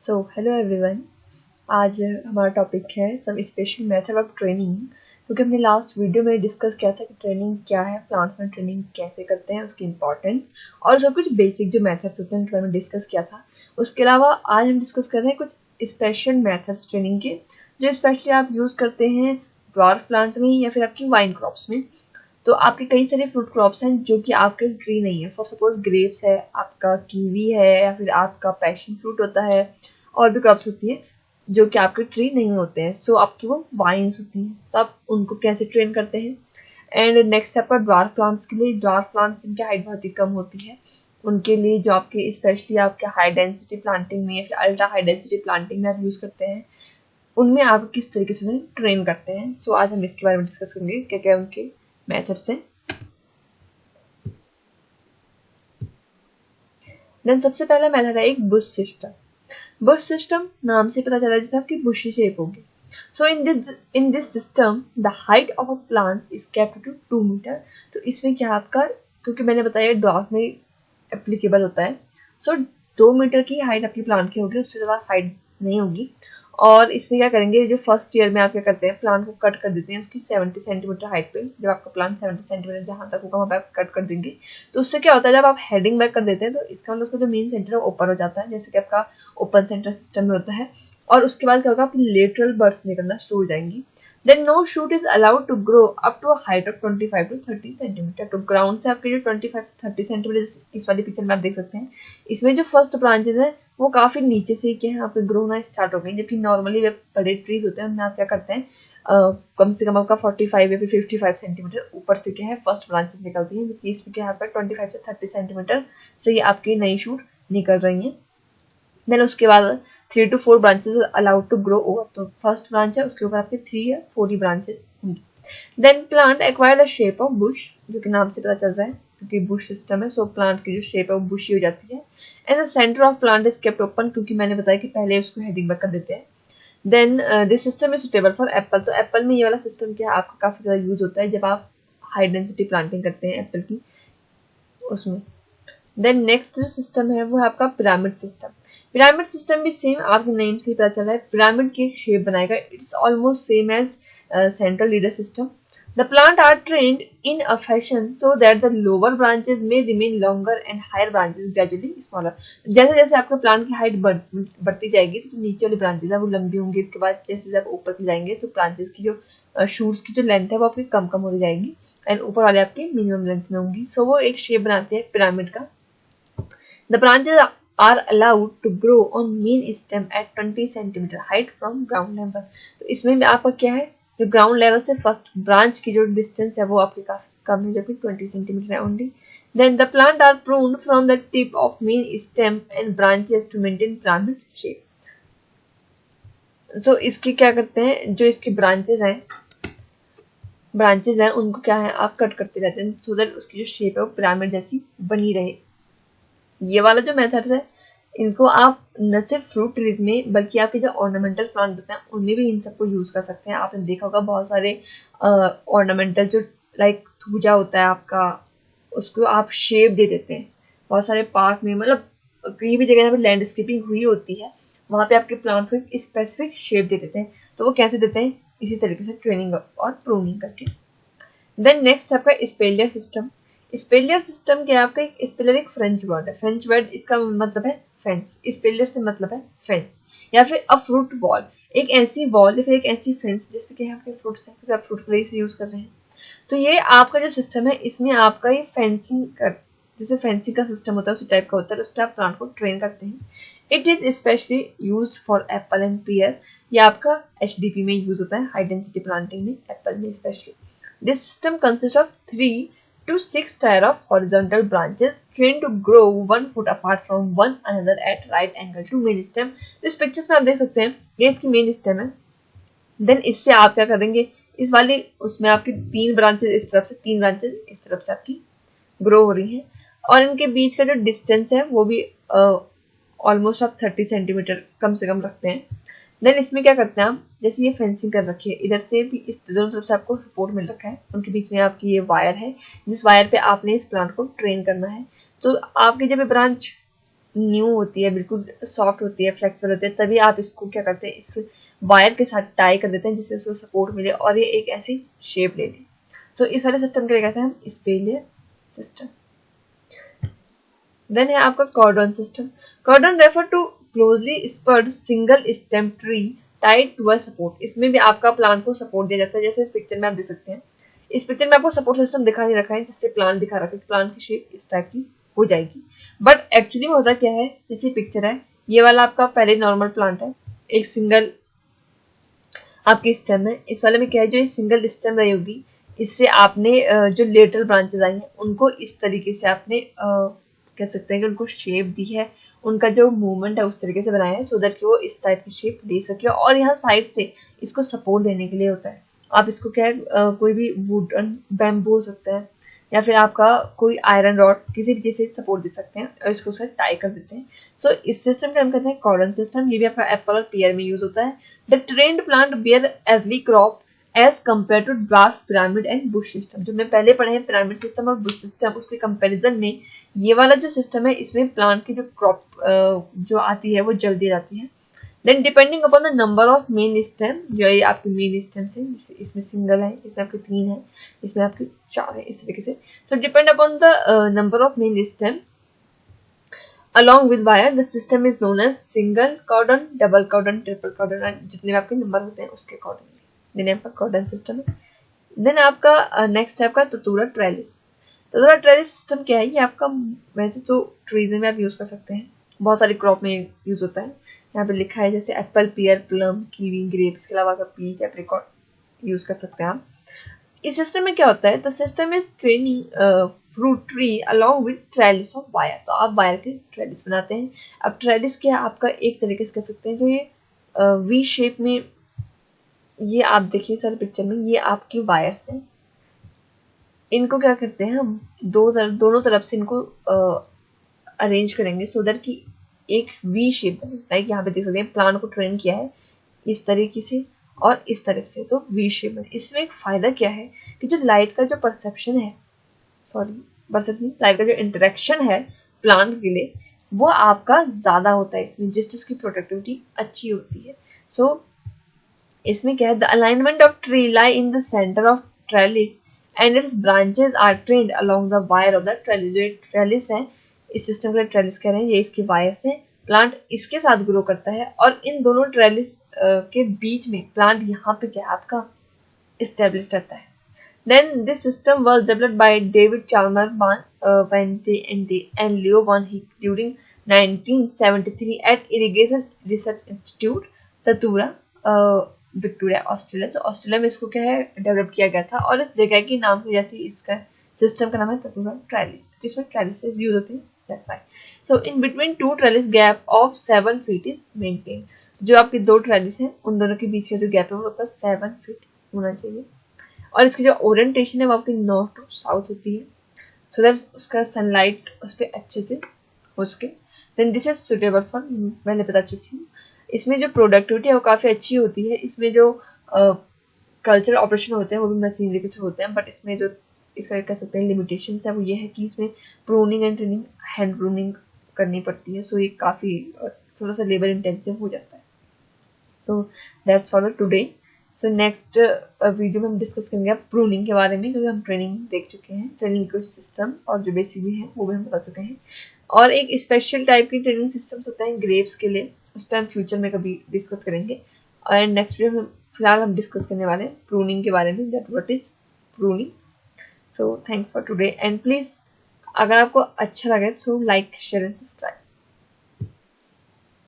Hello everyone. आज हमारा topic है some special method of training. क्योंकि हमने लास्ट वीडियो में डिस्कस किया था कि ट्रेनिंग क्या है, प्लांट्स में ट्रेनिंग कैसे करते हैं, उसकी इंपॉर्टेंस और सब कुछ बेसिक जो मेथड्स होते हैं उनके बारे में डिस्कस किया था। उसके अलावा आज हम डिस्कस कर रहे हैं कुछ स्पेशल मेथड्स ट्रेनिंग के जो स्पेशली आप यूज़ करते हैं ड्वार्फ प्लांट में या फिर आपकी वाइन क्रॉप्स में। तो आपके कई सारे फ्रूट क्रॉप्स हैं जो कि आपके ट्री नहीं है। फॉर सपोज ग्रेप्स है, आपका कीवी है, या फिर आपका पैशन फ्रूट होता है, और भी क्रॉप्स होती है जो कि आपके ट्री नहीं होते हैं। सो आपकी वो वाइन्स होती हैं। तो आप उनको कैसे ट्रेन करते हैं। एंड नेक्स्ट आपका ड्वार्फ प्लांट्स के लिए, ड्वार्फ प्लांट्स जिनकी हाइट बहुत ही कम होती है उनके लिए जो आपके स्पेशली आपके हाई डेंसिटी प्लांटिंग में या फिर अल्ट्रा हाई डेंसिटी प्लांटिंग में आप यूज करते हैं, उनमें आप किस तरीके से उन्हें ट्रेन करते हैं। सो आज हम इसके बारे में डिस्कस करेंगे क्या क्या उनके मेथड्स हैं। देन सबसे पहला मेथड है एक बुश सिस्टम। बुश सिस्टम नाम से पता चला जैसे आपकी बुशी शेप होगी। So in this system the height of a plant is kept to 2 metre. तो इसमें क्या आपका, क्योंकि मैंने बताया ड्वार्फ में एप्लीकेबल होता है, सो 2 मीटर की हाइट आपकी प्लांट की होगी, उससे ज्यादा हाइट नहीं होगी। और इसमें क्या करेंगे, जो फर्स्ट ईयर में आप क्या करते हैं, प्लांट को कट कर देते हैं उसकी 70 सेंटीमीटर हाइट पे। जब आपका प्लांट 70 सेंटीमीटर जहां तक होगा वहां पे आप कट कर देंगे। तो उससे क्या होता है, जब आप हेडिंग बैक कर देते हैं तो इसका मतलब उसका जो मेन सेंटर है ओपन हो जाता है, जैसे कि आपका ओपन सेंटर सिस्टम में होता है। और उसके बाद क्या होगा, अपनी लेटरल बर्ड्स निकलना शुरू हो जाएंगी। Then no shoot is allowed to grow up to height of 25 to 30 centimetre. तो ग्राउंड से आपके जो 25 से 30 सेंटीमीटर इस वाली पिक्चर में आप देख सकते हैं, इसमें जो फर्स्ट ब्रांचेस है वो काफी नीचे से क्या है यहाँ पे ग्रो होना स्टार्ट हो गई। जबकि नॉर्मली वे बड़े ट्रीज होते हैं उनमें आप क्या करते हैं, कम से कम आपका 45 या फिर 55 सेंटीमीटर ऊपर से क्या है फर्स्ट ब्रांचेस निकलती हैं। जबकि इसमें क्या है 25 से 30 सेंटीमीटर से ये आपकी नई शूट निकल रही हैं। देन उसके बाद 3 to 4 branches allowed to grow over. तो फर्स्ट ब्रांच है उसके ऊपर आपके 3 या 4 ही ब्रांचेस होंगी। Then plant acquire the shape of bush, जो कि नाम से पता चल रहा है क्योंकि बुश सिस्टम है, सो प्लांट की जो शेप है वो बुशी हो जाती है। And the centre of plant is kept open, क्योंकि मैंने बताया कि पहले उसको हेडिंग बैक कर देते हैं। Then this system is suitable for apple. तो एप्पल में ये वाला सिस्टम क्या है आपका काफी ज्यादा यूज होता है जब आप हाई डेंसिटी प्लांटिंग करते हैं एप्पल की उसमें। देन नेक्स्ट जो सिस्टम है वो है आपका पिरामिड सिस्टम। पिरामिड सिस्टम भी सेम आपके नेम से ही पता चला है, पिरामिड की शेप बनाएगा। It's almost same as central leader system. The plant are trained in a fashion so that the lower branches में remain longer and higher branches gradually smaller. जैसे जैसे आपके प्लांट की हाइट बढ़ती जाएगी तो नीचे वाली ब्रांचेस है वो लंबी होंगी। उसके बाद जैसे जैसे आप ऊपर की जाएंगे तो ब्रांचेस की जो शूट्स की जो लेंथ है वो आपकी कम कम होती जाएगी एंड ऊपर वाले आपकी मिनिमम लेंथ में होंगी। सो वो एक शेप बनाते हैं पिरामिड का। The branches are allowed to grow on main stem at 20 centimeter height from ground level. तो इसमें भी आपका क्या है, जो ग्राउंड लेवल से फर्स्ट ब्रांच की जो डिस्टेंस है वो आपकी काफी कम है, जो कि 20 सेंटीमीटर है only. Then the plant are pruned from the tip of main stem and branches to maintain pyramid shape. So इसकी क्या करते हैं, जो इसकी ब्रांचेस हैं उनको क्या है आप कट करते रहते हैं सो दैट उसकी जो शेप है वो पिरामिड जैसी बनी रहे। ये वाला जो मेथड्स है इनको आप न सिर्फ फ्रूट ट्रीज में बल्कि आपके जो ऑर्नामेंटल प्लांट होते हैं उनमें भी इन सबको यूज कर सकते हैं। आपने देखा होगा बहुत सारे ऑर्नामेंटल जो लाइक थूजा होता है आपका, उसको आप शेप दे देते हैं। बहुत सारे पार्क में, मतलब कहीं भी जगह जहाँ पे लैंडस्केपिंग हुई होती है वहां पे आपके प्लांट्स को एक स्पेसिफिक शेप दे देते हैं। तो वो कैसे देते हैं, इसी तरीके से ट्रेनिंग और प्रूनिंग करके। देन नेक्स्ट आपका स्पेलियर सिस्टम। स्पेलियर सिस्टम क्या है आपका, स्पेलियर एक फ्रेंच वर्ड है। फ्रेंच वर्ड इसका मतलब है फेंस। स्पेलियर से मतलब है फेंस या फिर अ फ्रूट बॉल, एक ऐसी बॉल या फिर एक ऐसी फेंस जिसपे क्या है आपके फ्रूट्स हैं, क्योंकि आप फ्रूट फ्लाई से यूज कर रहे हैं। तो ये आपका जो सिस्टम है इसमें आपका ये फेंसिंग कर, जैसे फेंसिंग का सिस्टम होता है उसी टाइप का होता है, उस पर आप प्लांट को ट्रेन करते हैं। It is specially use for apple and pear. ये आपका HDP में यूज होता है, हाई डेंसिटी प्लांटिंग में, एप्पल में specially. This system consist of 3 to 6 tier of horizontal branches trained to grow 1 foot apart from one another at right angle to main stem। तो इस pictures में आप देख सकते हैं ये इसकी मेन स्टेम है। देन इससे आप क्या करेंगे, इस वाली उसमें आपकी 3 ब्रांचेस इस तरफ से, 3 ब्रांचेस इस तरफ से आपकी ग्रो हो रही हैं और इनके बीच का जो डिस्टेंस है वो भी ऑलमोस्ट आप 30 सेंटीमीटर कम से कम रखते हैं। देन इसमें क्या करते हैं आप, जैसे ये फेंसिंग कर रखी है, इधर से भी इस दोनों तरफ से आपको सपोर्ट मिल रखा है, उनके बीच में आपकी ये वायर है जिस वायर पे आपने इस प्लांट को ट्रेन करना है। तो आपकी जब ये ब्रांच न्यू होती है, बिल्कुल सॉफ्ट होती है, फ्लेक्सिबल होती है, तभी आप इसको क्या करते हैं, इस वायर के साथ टाई कर देते हैं जिससे उसको सपोर्ट मिले और ये एक ऐसी शेप ले ले। सो इस वाले सिस्टम के लिए कहते हैं हम स्पेलियर सिस्टम। देन है आपका cordon system. Cordon refer to closely spurred single stem tree tied to a support. इसमें भी आपका प्लांट को सपोर्ट दिया जाता है, जैसे इस पिक्चर में आप देख सकते हैं। इस पिक्चर में आपको सपोर्ट सिस्टम दिखा नहीं रखा है, जिससे प्लांट दिखा रखा है, प्लांट की शेप इस टाइप की हो जाएगी। बट एक्चुअली में होता क्या है, जैसे पिक्चर है, ये वाला आपका पहले नॉर्मल प्लांट है, एक सिंगल आपकी स्टेम है। इस वाले में क्या है, जो ये सिंगल स्टेम रही होगी, इससे आपने जो लेटरल ब्रांचेस आई हैं उनको इस तरीके से आपने कह सकते हैं कि उनको शेप दी है, उनका जो मूवमेंट है उस तरीके से बनाया है, सो दैट कि वो इस टाइप की शेप ले सके। और यहाँ साइड से इसको सपोर्ट देने के लिए होता है। आप इसको क्या है, कोई भी वुडन बैम्बू हो सकता है या फिर आपका कोई आयरन रॉड, किसी भी चीज से सपोर्ट दे सकते हैं और इसको उससे टाई कर देते हैं। सो इस सिस्टम का हम कहते हैं कॉर्डन सिस्टम। ये भी आपका एप्पल और पियर में यूज होता है। The trained plant bear early crop as compare to dwarf pyramid and bush system. जो मैं पहले पढ़े हैं पिरामिड सिस्टम और बुश सिस्टम, उसके कंपैरिजन में ये वाला जो सिस्टम है, इसमें प्लांट की जो क्रॉप जो आती है वो जल्दी आती है। Then depending upon the number of main stem, जो ये आपकी मेन स्टेम है, इसमें सिंगल है, इसमें आपके 3 है, इसमें आपके 4 है, इस तरीके से। सो depend upon the number of main stem along with wire, the system is known as single cordon, double cordon, triple cordon, जितने भी आपके नंबर होते हैं उसके अकॉर्डिंगली देन आपका कॉर्डन सिस्टम है। देन आपका नेक्स्ट है आपका ततुरा ट्रेलिस। ततुरा ट्रेलिस सिस्टम क्या है, ये आपका वैसे तो ट्रीज में आप यूज कर सकते हैं, बहुत सारी क्रॉप में यूज होता है। यहाँ पे लिखा है जैसे एप्पल, पियर, प्लम, कीवी, ग्रेप, इसके अलावा पीच, एप्रिकॉट यूज कर सकते हैं आप। इस सिस्टम में क्या होता है, the system is training fruit tree along with trellis of wire. तो आप वायर के ट्रेलिस बनाते हैं। अब ट्रेलिस क्या है आपका, एक तरीके से कह सकते हैं जो ये वी शेप में, ये आप देखिए सर पिक्चर में, ये आपकी वायर्स हैं। इनको क्या करते हैं हम, दोनों तरफ से इनको अरेंज करेंगे सो दैट कि एक वी शेप बने। लाइक यहाँ पे देख सकते हैं प्लांट को ट्रेन किया है इस तरीके से और इस तरफ से, तो वी शेप बने। इसमें एक फायदा क्या है कि जो लाइट का जो परसेप्शन है, लाइट का जो इंटरेक्शन है प्लांट के लिए, वो आपका ज्यादा होता है इसमें, जिससे उसकी प्रोडक्टिविटी अच्छी होती है। सो इसमें क्या है, the alignment of tree lie in the centre of trellis and its branches are trained along the wire of the trellis. जो ट्रेलिस है, इस सिस्टम के लिए ट्रेलिस कह रहे हैं, ये इसकी वायर्स है, प्लांट इसके साथ ग्रो करता है और इन दोनों ट्रेलिस के बीच में प्लांट यहाँ पे क्या आपका एस्टेब्लिश रहता है। Then this system was developed by David Chalmers, and Leo Van Heek during 1973 at Irrigation Research Institute, Tatura, Victoria, Australia. तो ऑस्ट्रेलिया में इसको क्या है डेवलप किया गया था और इस जगह के नाम की जैसे इसका सिस्टम का नाम है ततुरा ट्रेलिस, इसमें ट्रेलिसेस यूज होते हैं। That's right. So in between two trellis gap of 7 feet is maintained. जो आपके दो ट्रेलिस हैं उन दोनों के बीच का जो गैप है वो आपका 7 फीट होना चाहिए और इसकी जो ओरिएंटेशन है वो आपकी नॉर्थ टू साउथ होती है, सो दैट उसका सनलाइट उस पर अच्छे से हो सके। Then this is suitable for, मैंने बता चुकी हूँ। इसमें जो प्रोडक्टिविटी है वो काफ़ी अच्छी होती है। इसमें जो कल्चरल ऑपरेशन होते हैं वो भी मशीनरी के थ्रू होते हैं, बट इसमें जो इसका कह सकते हैं लिमिटेशन है वो ये है कि इसमें pruning and trimming, hand pruning करनी पड़ती है, सो ये काफ़ी थोड़ा सा लेबर इंटेंसिव हो जाता है। So that's for today. So next video में हम डिस्कस करेंगे आप प्रूनिंग के बारे में, क्योंकि हम ट्रेनिंग देख चुके हैं, ट्रेनिंग इकोसिस्टम और जो बेसिक भी है वो भी हम बता चुके हैं। और एक स्पेशल टाइप की ट्रेनिंग सिस्टम्स होते हैं ग्रेप्स के लिए, उस पर हम फ्यूचर में कभी डिस्कस करेंगे। और नेक्स्ट वीडियो में फिलहाल हम डिस्कस करने वाले हैं प्रूनिंग के बारे में, that what is pruning. So thanks for today and please अगर आपको अच्छा लगे तो लाइक, शेयर एंड सब्सक्राइब।